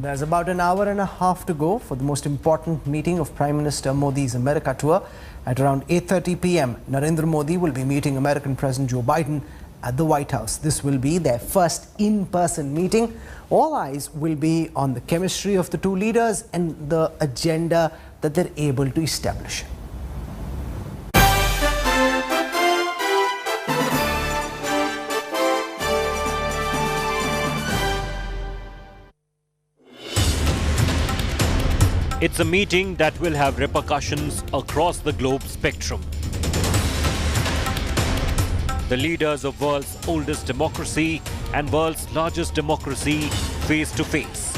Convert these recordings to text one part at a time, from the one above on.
There's about an hour and a half to go for the most important meeting of Prime Minister Modi's America tour. At around 8:30 p.m., Narendra Modi will be meeting American President Joe Biden at the White House. This will be their first in-person meeting. All eyes will be on the chemistry of the two leaders and the agenda that they're able to establish. It's a meeting that will have repercussions across the globe spectrum. The leaders of world's oldest democracy and world's largest democracy face to face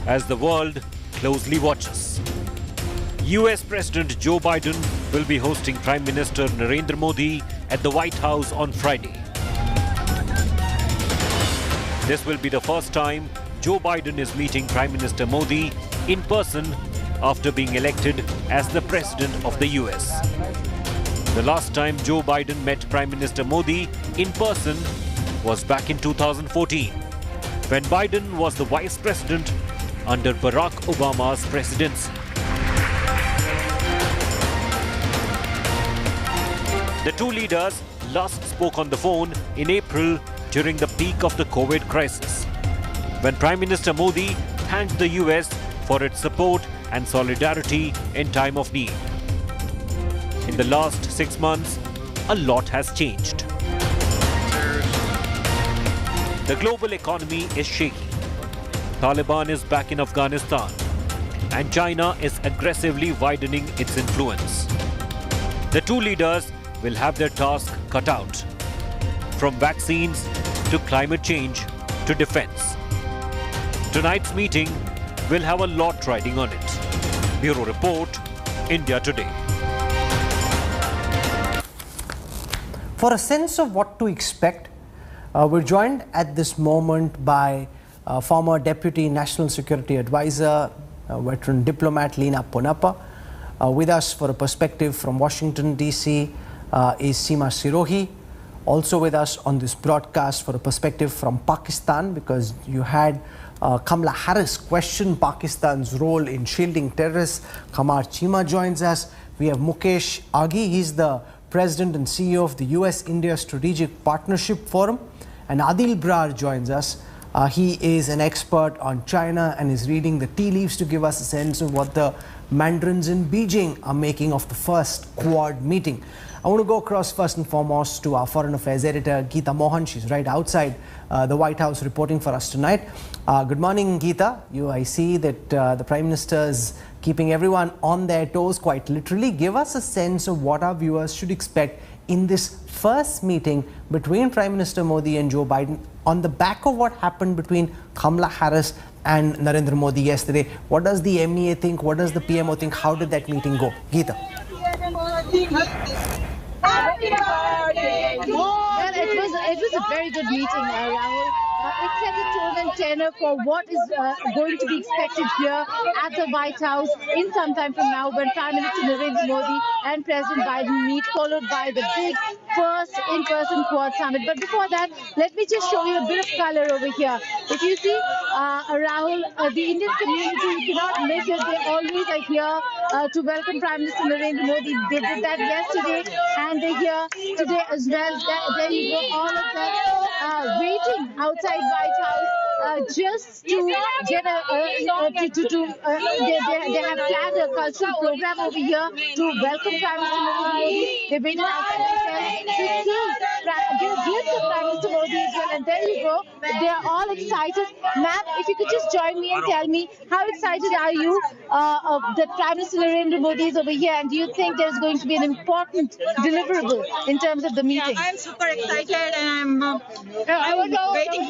as the world closely watches. US President Joe Biden will be hosting Prime Minister Narendra Modi at the White House on Friday. This will be the first time Joe Biden is meeting Prime Minister Modi in person after being elected as the President of the US. The last time Joe Biden met Prime Minister Modi in person was back in 2014, when Biden was the Vice President under Barack Obama's presidency. The two leaders last spoke on the phone in April during the peak of the COVID crisis, when Prime Minister Modi thanked the US for its support and solidarity in time of need. In the last 6 months, a lot has changed. The global economy is shaky. Taliban is back in Afghanistan, and China is aggressively widening its influence. The two leaders will have their task cut out, from vaccines to climate change to defense. Tonight's meeting will have a lot riding on it. Bureau Report, India Today. For a sense of what to expect, we're joined at this moment by former Deputy National Security Advisor, veteran diplomat Leena Ponappa. With us for a perspective from Washington, D.C. Is Seema Sirohi. Also with us on this broadcast for a perspective from Pakistan, because you had Kamla-Harris question Pakistan's role in shielding terrorists. Kamar Chima joins us. We have Mukesh Aghi. He's the President and CEO of the US-India Strategic Partnership Forum. And Adil Brar joins us. He is an expert on China and is reading the tea leaves to give us a sense of what the mandarins in Beijing are making of the first Quad meeting. I want to go across first and foremost to our Foreign Affairs editor, Geeta Mohan. She's right outside the White House reporting for us tonight. Good morning, Geeta. I see that the Prime Minister is keeping everyone on their toes, quite literally. Give us a sense of what our viewers should expect in this first meeting between Prime Minister Modi and Joe Biden on the back of what happened between Kamla-Harris and Narendra Modi yesterday. What does the MEA think? What does the PMO think? How did that meeting go? Geeta. Well, it was a very good meeting, Rahul. It set the tone and tenor for what is going to be expected here at the White House in some time from now, when Prime Minister Narendra Modi and President Biden meet, followed by the big first in-person Quad summit. But before that, let me just show you a bit of color over here. If you see, Rahul, the Indian community, you cannot miss it. They always are here to welcome Prime Minister Narendra Modi. They did that yesterday, and they're here today as well. There you go, all of them waiting outside White House just to get they have planned a cultural program over here to welcome Prime Minister Modi. They waited outside to get a glimpse of Prime Minister Modi as well. And there you go, they are all excited. Ma'am, if you could just join me and tell me, how excited are you that Prime Minister Narendra Modi is over here, and do you think there's going to be an important deliverable in terms of the meeting? I'm super excited, and I'm waiting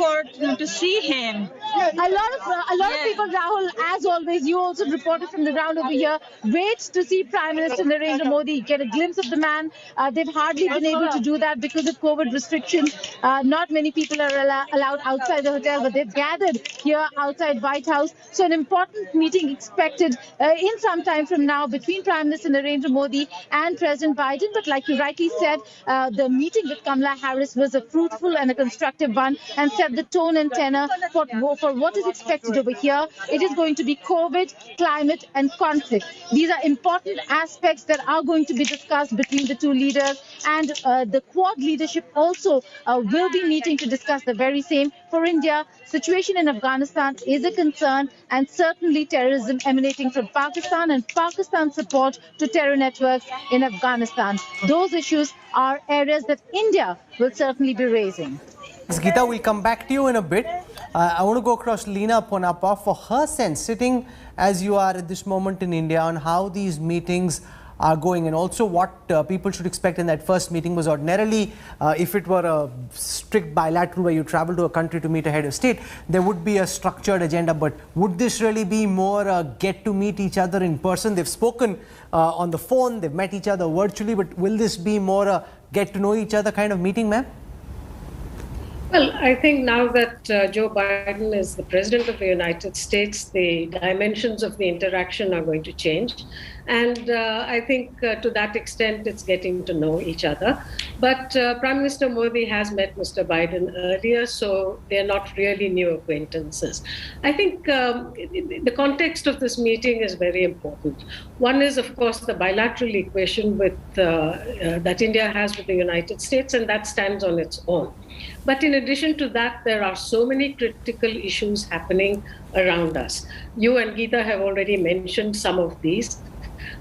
to see him. A lot of people, Rahul, as always, you also reported from the ground over here, wait to see Prime Minister Narendra Modi, get a glimpse of the man. They've hardly been able to do that because of COVID restrictions. Not many people are allowed outside the hotel, but they've gathered here outside White House. So an important meeting expected in some time from now between Prime Minister Narendra Modi and President Biden. But like you rightly said, the meeting with Kamla-Harris was a fruitful and a constructive one, and set the tone and tenor for what is expected over here India, it is going to be COVID, climate, and conflict. These are important aspects that are going to be discussed between the two leaders, and the Quad leadership also will be meeting to discuss the very same. For India, situation in Afghanistan is a concern, and certainly terrorism emanating from Pakistan and Pakistan's support to terror networks in Afghanistan. Those issues are areas that India will certainly be raising. Geeta, we'll come back to you in a bit. I want to go across to Leena Ponappa for her sense, sitting as you are at this moment in India, on how these meetings are going, and also what people should expect in that first meeting. Was ordinarily, if it were a strict bilateral where you travel to a country to meet a head of state, there would be a structured agenda. But would this really be more get to meet each other in person? They've spoken on the phone, they've met each other virtually, but will this be more a get to know each other kind of meeting, ma'am? Well, I think now that Joe Biden is the president of the United States, the dimensions of the interaction are going to change. And I think to that extent, it's getting to know each other. But Prime Minister Modi has met Mr. Biden earlier, so they're not really new acquaintances. I think the context of this meeting is very important. One is, of course, the bilateral equation with, that India has with the United States, and that stands on its own. But in addition to that, there are so many critical issues happening around us. You and Geeta have already mentioned some of these.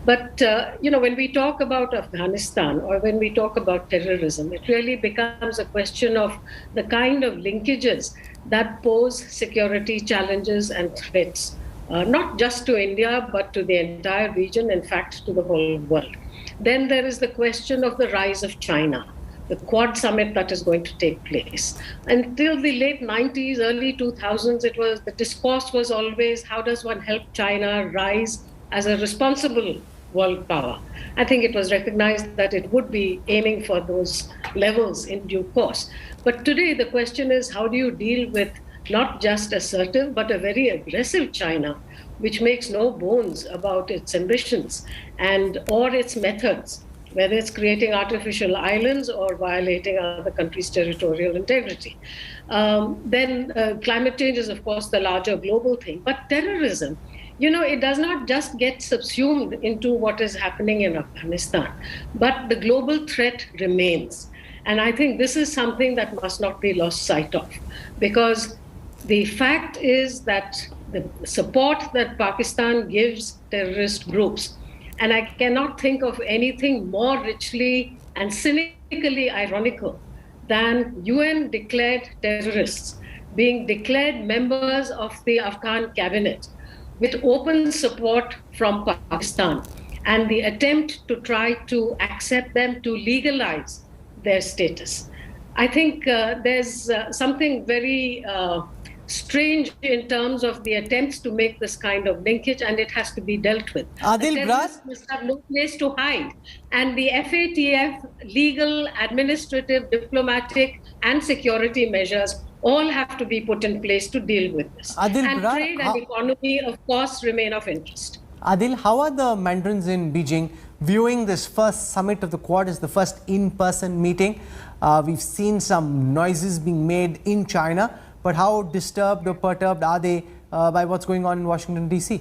But, when we talk about Afghanistan or when we talk about terrorism, it really becomes a question of the kind of linkages that pose security challenges and threats, not just to India, but to the entire region, in fact, to the whole world. Then there is the question of the rise of China, the Quad summit that is going to take place. Until the late 90s, early 2000s, the discourse was always, how does one help China rise as a responsible world power? I think it was recognized that it would be aiming for those levels in due course. But today the question is, how do you deal with not just assertive, but a very aggressive China, which makes no bones about its ambitions or its methods, whether it's creating artificial islands or violating other countries' territorial integrity. Then climate change is, of course, the larger global thing. But terrorism, it does not just get subsumed into what is happening in Afghanistan, but the global threat remains. And I think this is something that must not be lost sight of, because the fact is that the support that Pakistan gives terrorist groups, and I cannot think of anything more richly and cynically ironical than UN declared terrorists being declared members of the Afghan cabinet with open support from Pakistan, and the attempt to try to accept them, to legalize their status. I think there's something very strange in terms of the attempts to make this kind of linkage, and it has to be dealt with. Adil Bras must have no place to hide, and the FATF legal, administrative, diplomatic, and security measures all have to be put in place to deal with this. Adil and Bras, trade and economy, of course, remain of interest. Adil, how are the mandarins in Beijing viewing this first summit of the Quad as the first in-person meeting? We've seen some noises being made in China, but how disturbed or perturbed are they by what's going on in Washington, D.C.?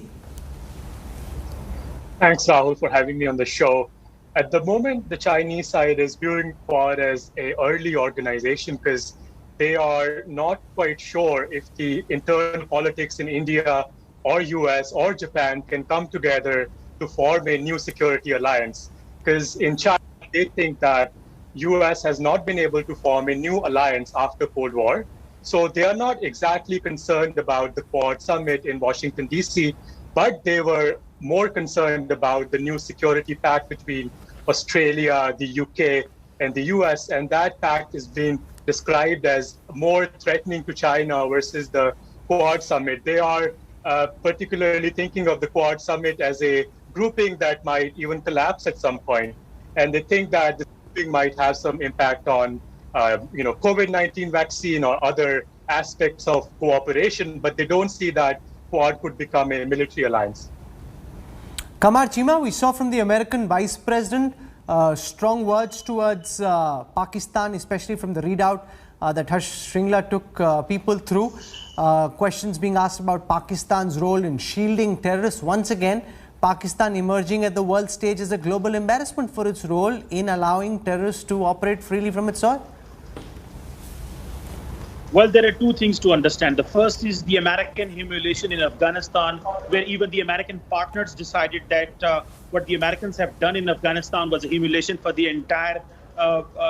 Thanks, Rahul, for having me on the show. At the moment, the Chinese side is viewing Quad as an early organization because they are not quite sure if the internal politics in India or US or Japan can come together to form a new security alliance. Because in China, they think that US has not been able to form a new alliance after Cold War. So they are not exactly concerned about the Quad summit in Washington, D.C., but they were more concerned about the new security pact between Australia, the UK, and the US. And that pact is being described as more threatening to China versus the Quad summit. They are particularly thinking of the Quad summit as a grouping that might even collapse at some point. And they think that the grouping might have some impact on COVID-19 vaccine or other aspects of cooperation, but they don't see that Quad could become a military alliance. Kamar Chima, we saw from the American Vice President strong words towards Pakistan, especially from the readout that Harsh Shringla took people through. Questions being asked about Pakistan's role in shielding terrorists. Once again, Pakistan emerging at the world stage as a global embarrassment for its role in allowing terrorists to operate freely from its soil. Well, there are two things to understand. The first is the American humiliation in Afghanistan, where even the American partners decided that what the Americans have done in Afghanistan was a humiliation for the entire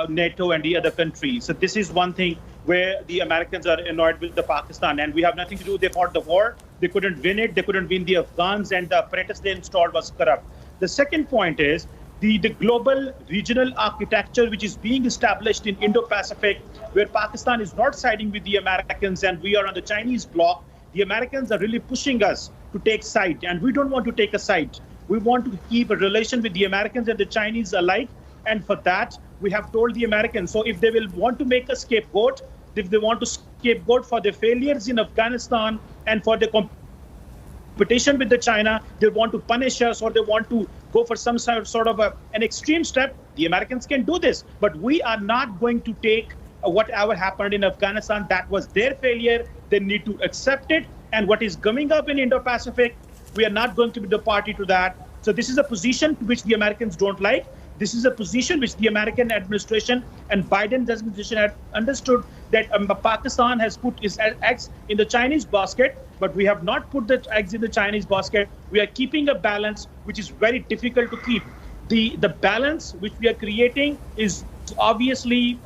NATO and the other countries. So this is one thing where the Americans are annoyed with the Pakistan, and we have nothing to do. They fought the war. They couldn't win it. They couldn't win the Afghans, and the apparatus they installed was corrupt. The second point is the global regional architecture which is being established in Indo-Pacific, where Pakistan is not siding with the Americans and we are on the Chinese bloc. The Americans are really pushing us to take side, and we don't want to take a side. We want to keep a relation with the Americans and the Chinese alike, and for that, we have told the Americans, so if they will want to make a scapegoat, if they want to scapegoat for their failures in Afghanistan and for the competition with the China, they want to punish us or they want to go for some sort of an extreme step, the Americans can do this. But we are not going to take whatever happened in Afghanistan. That was their failure. They need to accept it. And what is coming up in Indo-Pacific, we are not going to be the party to that. So this is a position which the Americans don't like. This is a position which the American administration and Biden's administration have understood that Pakistan has put its eggs in the Chinese basket, but we have not put the eggs in the Chinese basket. We are keeping a balance which is very difficult to keep. The balance which we are creating is obviously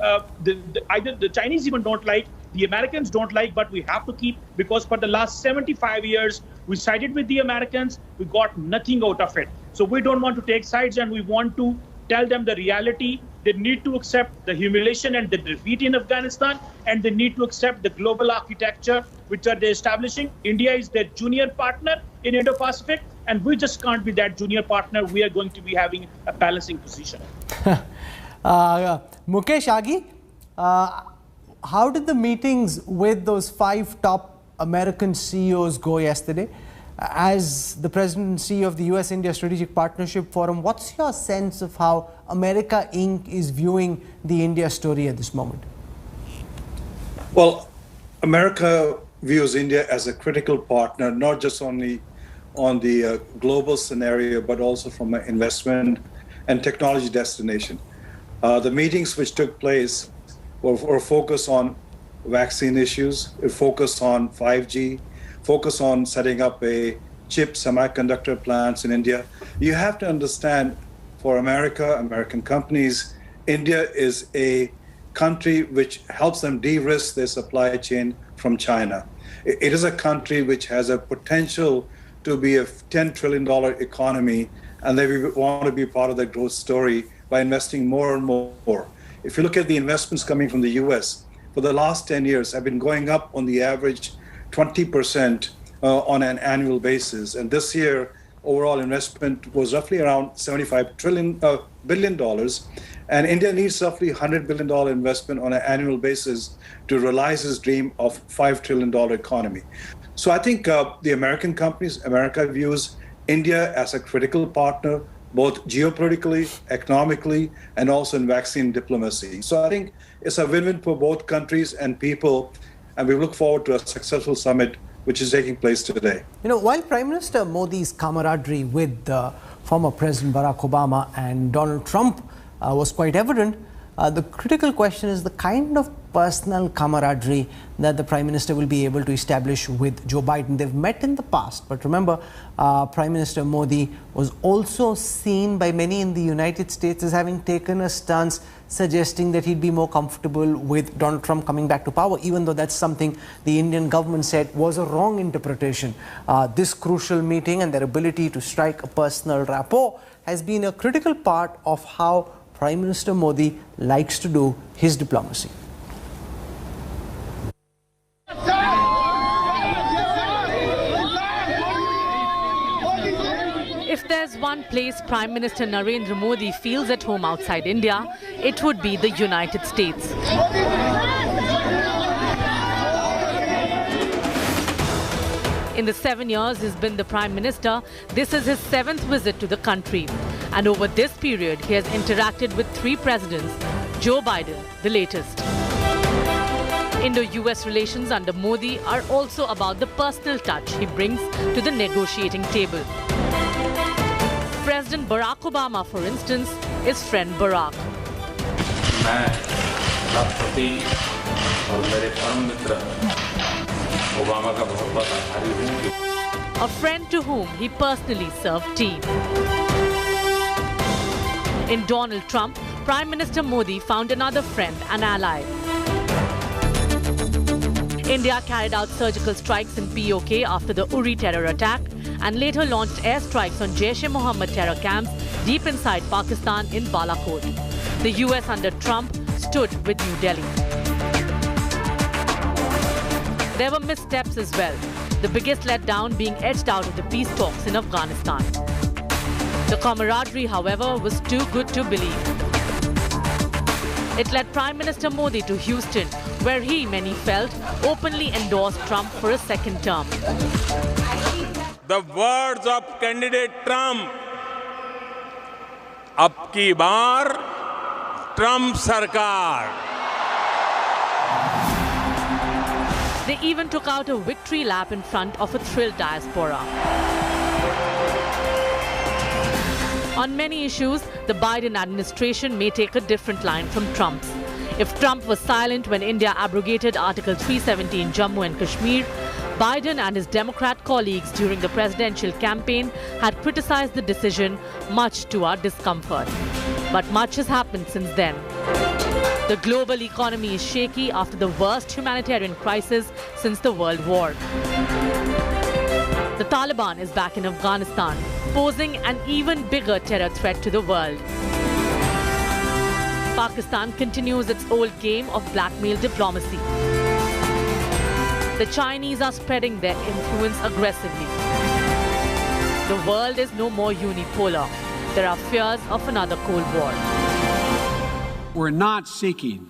either the Chinese even don't like, the Americans don't like, but we have to keep, because for the last 75 years, we sided with the Americans, we got nothing out of it. So we don't want to take sides, and we want to tell them the reality. They need to accept the humiliation and the defeat in Afghanistan, and they need to accept the global architecture which are they establishing. India is their junior partner in Indo-Pacific, and we just can't be that junior partner. We are going to be having a balancing position. Mukesh Agi, how did the meetings with those 5 top American CEOs go yesterday? As the President and CEO of the US-India Strategic Partnership Forum, what's your sense of how America Inc. is viewing the India story at this moment? Well, America views India as a critical partner, not just only on the global scenario, but also from an investment and technology destination. The meetings which took place were focused on vaccine issues, focused on 5G, focus on setting up a chip semiconductor plants in India. You have to understand, for America, American companies, India is a country which helps them de-risk their supply chain from China. It is a country which has a potential to be a $10 trillion economy, and they want to be part of the growth story by investing more and more. If you look at the investments coming from the US, for the last 10 years have been going up on the average 20% on an annual basis. And this year, overall investment was roughly around $75 billion. And India needs roughly $100 billion investment on an annual basis to realize its dream of $5 trillion economy. So I think the American companies, America views India as a critical partner, both geopolitically, economically, and also in vaccine diplomacy. So I think it's a win-win for both countries and people, and we look forward to a successful summit which is taking place today. You know, while Prime Minister Modi's camaraderie with former President Barack Obama and Donald Trump was quite evident, the critical question is the kind of personal camaraderie that the Prime Minister will be able to establish with Joe Biden. They've met in the past, but remember, Prime Minister Modi was also seen by many in the United States as having taken a stance suggesting that he'd be more comfortable with Donald Trump coming back to power, even though that's something the Indian government said was a wrong interpretation. This crucial meeting and their ability to strike a personal rapport has been a critical part of how Prime Minister Modi likes to do his diplomacy. If there's one place Prime Minister Narendra Modi feels at home outside India, it would be the United States. In the 7 years he's been the Prime Minister, this is his 7th visit to the country. And over this period, he has interacted with 3 presidents, Joe Biden, the latest. Indo-US relations under Modi are also about the personal touch he brings to the negotiating table. President Barack Obama, for instance, is friend Barack. A friend to whom he personally served tea. In Donald Trump, Prime Minister Modi found another friend and ally. India carried out surgical strikes in POK after the Uri terror attack and later launched airstrikes on Jaish-e-Mohammed terror camps deep inside Pakistan in Balakot. The US under Trump stood with New Delhi. There were missteps as well, the biggest letdown being edged out of the peace talks in Afghanistan. The camaraderie, however, was too good to believe. It led Prime Minister Modi to Houston, where he, many felt, openly endorsed Trump for a second term. The words of candidate Trump, "Ab ki baar, Trump Sarkar." They even took out a victory lap in front of a thrilled diaspora. On many issues, the Biden administration may take a different line from Trump's. If Trump was silent when India abrogated Article 370 in Jammu and Kashmir, Biden and his Democrat colleagues during the presidential campaign had criticized the decision, much to our discomfort. But much has happened since then. The global economy is shaky after the worst humanitarian crisis since the World War. The Taliban is back in Afghanistan, posing an even bigger terror threat to the world. Pakistan continues its old game of blackmail diplomacy. The Chinese are spreading their influence aggressively. The world is no more unipolar. There are fears of another Cold War. We're not seeking,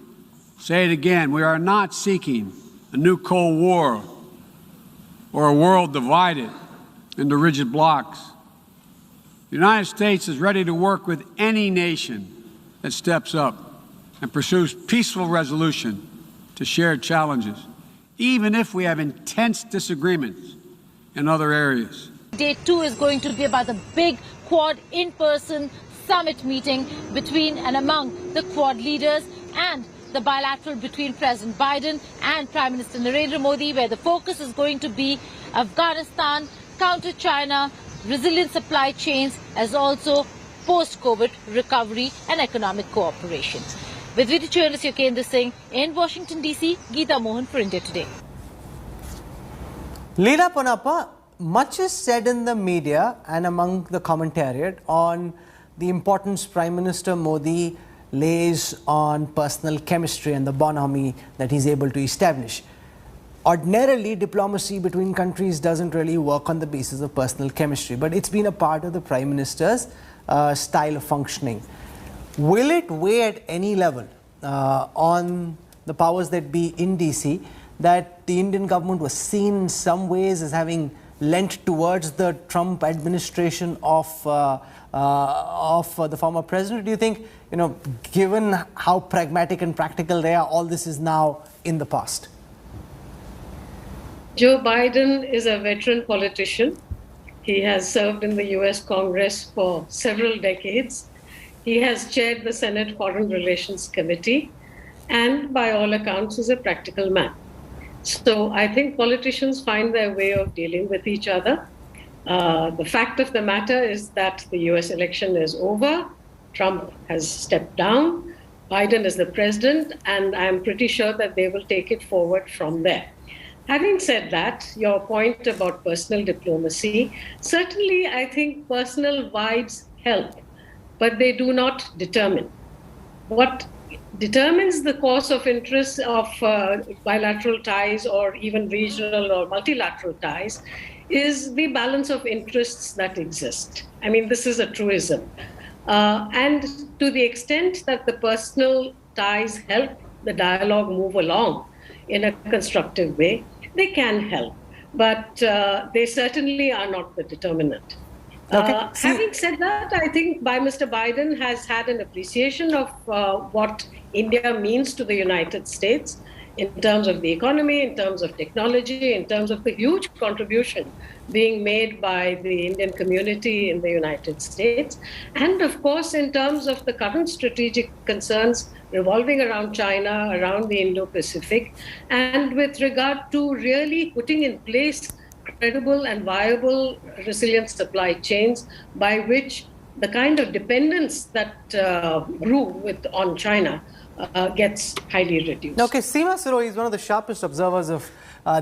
say it again, we are not seeking a new Cold War or a world divided into rigid blocks. The United States is ready to work with any nation that steps up and pursues peaceful resolution to shared challenges, even if we have intense disagreements in other areas. Day 2 is going to be about the big Quad in-person summit meeting between and among the Quad leaders and the bilateral between President Biden and Prime Minister Narendra Modi, where the focus is going to be Afghanistan, counter China, resilient supply chains, as also post-COVID recovery and economic cooperation. With video journalist Yukendra Singh in Washington, D.C., Geeta Mohan for India Today. Leela Ponappa, much is said in the media and among the commentariat on the importance Prime Minister Modi lays on personal chemistry and the bonhomie that he's able to establish. Ordinarily, diplomacy between countries doesn't really work on the basis of personal chemistry, but it's been a part of the Prime Minister's style of functioning. Will it weigh at any level on the powers that be in DC that the Indian government was seen in some ways as having lent towards the Trump administration of the former president? Do you think, given how pragmatic and practical they are, all this is now in the past? Joe Biden is a veteran politician. He has served in the US Congress for several decades. He has chaired the Senate Foreign Relations Committee and, by all accounts, is a practical man. So I think politicians find their way of dealing with each other. The fact of the matter is that the US election is over. Trump has stepped down. Biden is the president, and I'm pretty sure that they will take it forward from there. Having said that, your point about personal diplomacy, certainly I think personal vibes help, but they do not determine. What determines the course of interest of bilateral ties or even regional or multilateral ties is the balance of interests that exist. I mean, this is a truism. And to the extent that the personal ties help the dialogue move along in a constructive way, they can help, but they certainly are not the determinant. Okay. Having said that, I think Mr. Biden has had an appreciation of what India means to the United States. in terms of the economy, in terms of technology, in terms of the huge contribution being made by the Indian community in the United States, and of course in terms of the current strategic concerns revolving around China, around the Indo-Pacific, and with regard to really putting in place credible and viable resilient supply chains by which the kind of dependence that grew on China gets highly reduced. Okay, Seema Sirohi is one of the sharpest observers of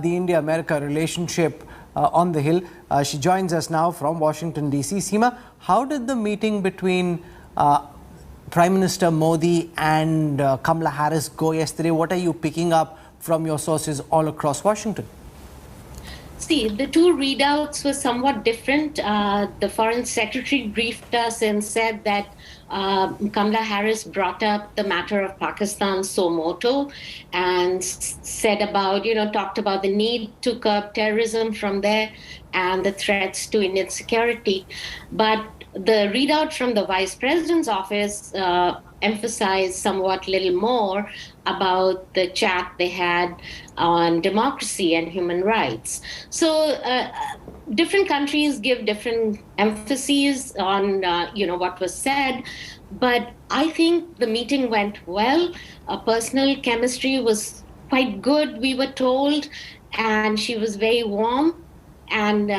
the India-America relationship on the Hill. She joins us now from Washington, D.C. Seema, how did the meeting between Prime Minister Modi and Kamla-Harris go yesterday? What are you picking up from your sources all across Washington? See, the two readouts were somewhat different. The Foreign Secretary briefed us and said that Kamla-Harris brought up the matter of Pakistan so moto and said about, talked about the need to curb terrorism from there and the threats to Indian security. But the readout from the Vice President's office emphasized somewhat little more about the chat they had on democracy and human rights. So different countries give different emphases on what was said, but I think the meeting went well. Personal chemistry was quite good, we were told, and she was very warm and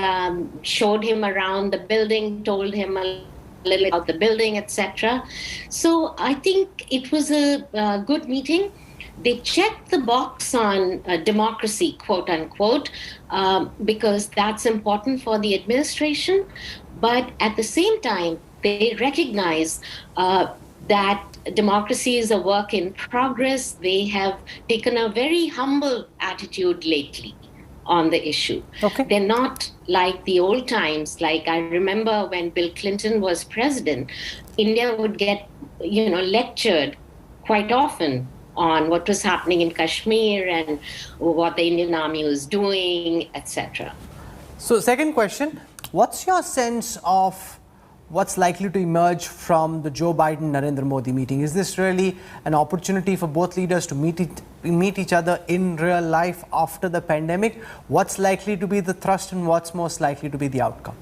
showed him around the building, told him a little about the building, etc. So I think it was a good meeting. They checked the box on democracy, quote unquote, because that's important for the administration. But at the same time, they recognize that democracy is a work in progress. They have taken a very humble attitude lately on the issue. Okay. They're not like the old times. Like I remember when Bill Clinton was president, India would get, lectured quite often on what was happening in Kashmir and what the Indian Army was doing, etc. So second question, what's your sense of what's likely to emerge from the Joe Biden-Narendra Modi meeting? Is this really an opportunity for both leaders to meet each other in real life after the pandemic? What's likely to be the thrust and what's most likely to be the outcome?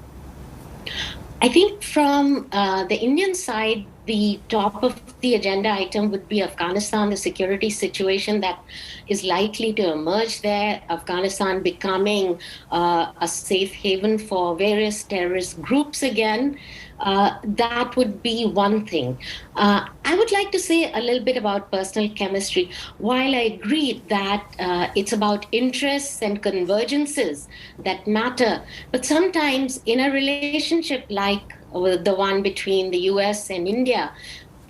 I think from the Indian side, the top of the agenda item would be Afghanistan, the security situation that is likely to emerge there, Afghanistan becoming a safe haven for various terrorist groups again. That would be one thing. I would like to say a little bit about personal chemistry. While I agree that it's about interests and convergences that matter, but sometimes in a relationship like the one between the US and India,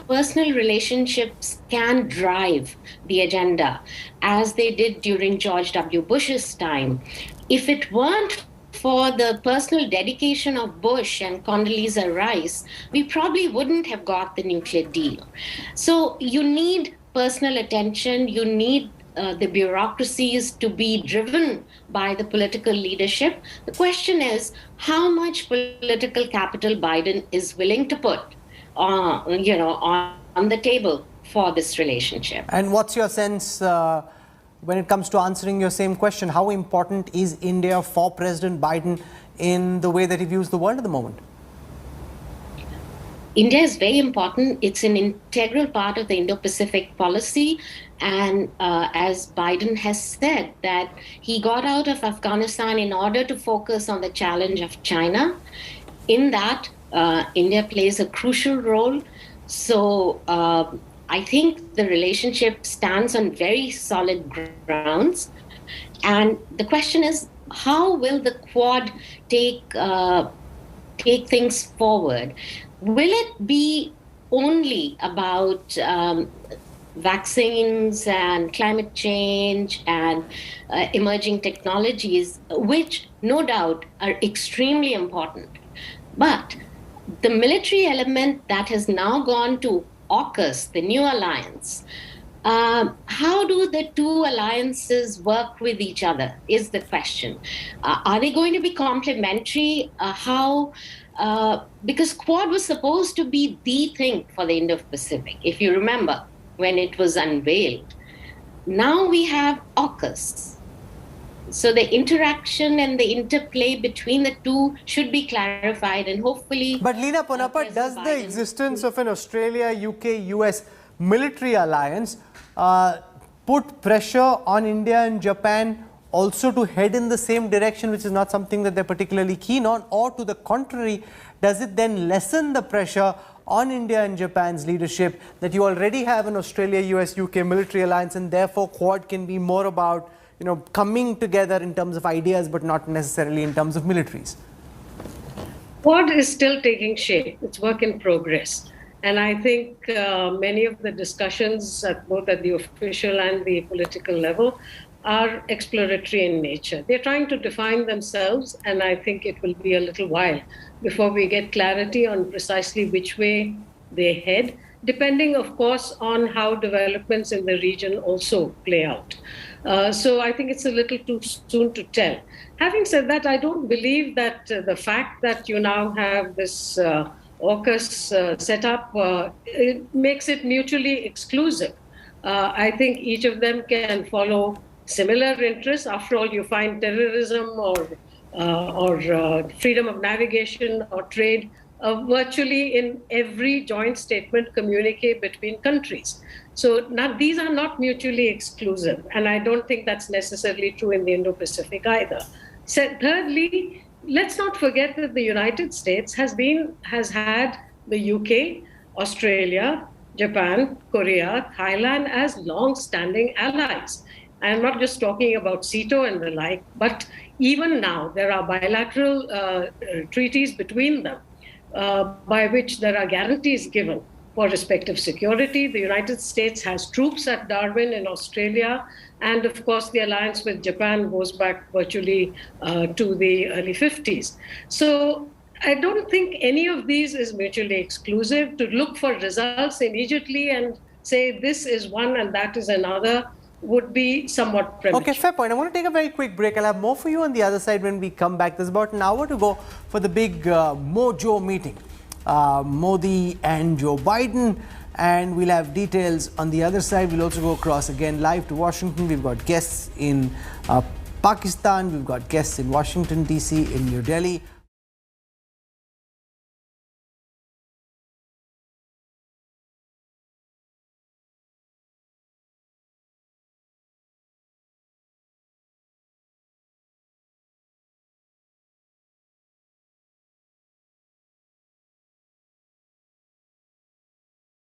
personal relationships can drive the agenda, as they did during George W. Bush's time. If it weren't for the personal dedication of Bush and Condoleezza Rice, we probably wouldn't have got the nuclear deal. So you need personal attention, you need the bureaucracies to be driven by the political leadership. The question is how much political capital Biden is willing to put on the table for this relationship. And what's your sense when it comes to answering your same question? How important is India for President Biden in the way that he views the world at the moment? India is very important. It's an integral part of the Indo-Pacific policy. And as Biden has said, that he got out of Afghanistan in order to focus on the challenge of China. In that, India plays a crucial role. So I think the relationship stands on very solid grounds. And the question is, how will the Quad take things forward? Will it be only about vaccines and climate change and emerging technologies, which no doubt are extremely important? But the military element that has now gone to AUKUS, the new alliance, how do the two alliances work with each other is the question. Are they going to be complementary? Because Quad was supposed to be the thing for the Indo-Pacific, if you remember, when it was unveiled. Now we have AUKUS. So the interaction and the interplay between the two should be clarified, and hopefully... But Leena Ponnappa, does the existence of an Australia, UK, US military alliance put pressure on India and Japan also to head in the same direction, which is not something that they're particularly keen on? Or to the contrary, does it then lessen the pressure on India and Japan's leadership that you already have an Australia, US, UK military alliance, and therefore Quad can be more about, you know, coming together in terms of ideas, but not necessarily in terms of militaries? Quad is still taking shape. It's work in progress. And I think many of the discussions, both at the official and the political level, are exploratory in nature. They're trying to define themselves, and I think it will be a little while before we get clarity on precisely which way they head, depending, of course, on how developments in the region also play out. So I think it's a little too soon to tell. Having said that, I don't believe that the fact that you now have this AUKUS set up it makes it mutually exclusive. I think each of them can follow similar interests. After all, you find terrorism or freedom of navigation or trade virtually in every joint statement communique between countries. So now these are not mutually exclusive, and I don't think that's necessarily true in the Indo-Pacific either. So, thirdly, let's not forget that the United States has had the UK, Australia, Japan, Korea, Thailand as long-standing allies. I'm not just talking about SEATO and the like, but even now there are bilateral treaties between them by which there are guarantees given for respective security. The United States has troops at Darwin in Australia, and of course the alliance with Japan goes back virtually to the early 50s. So I don't think any of these is mutually exclusive. To look for results immediately and say this is one and that is another would be somewhat premature. Okay, fair point. I want to take a very quick break. I'll have more for you on the other side when we come back. There's about an hour to go for the big Mojo meeting. Modi and Joe Biden, and we'll have details on the other side. We'll also go across again live to Washington. We've got guests in Pakistan, we've got guests in Washington DC, in New Delhi.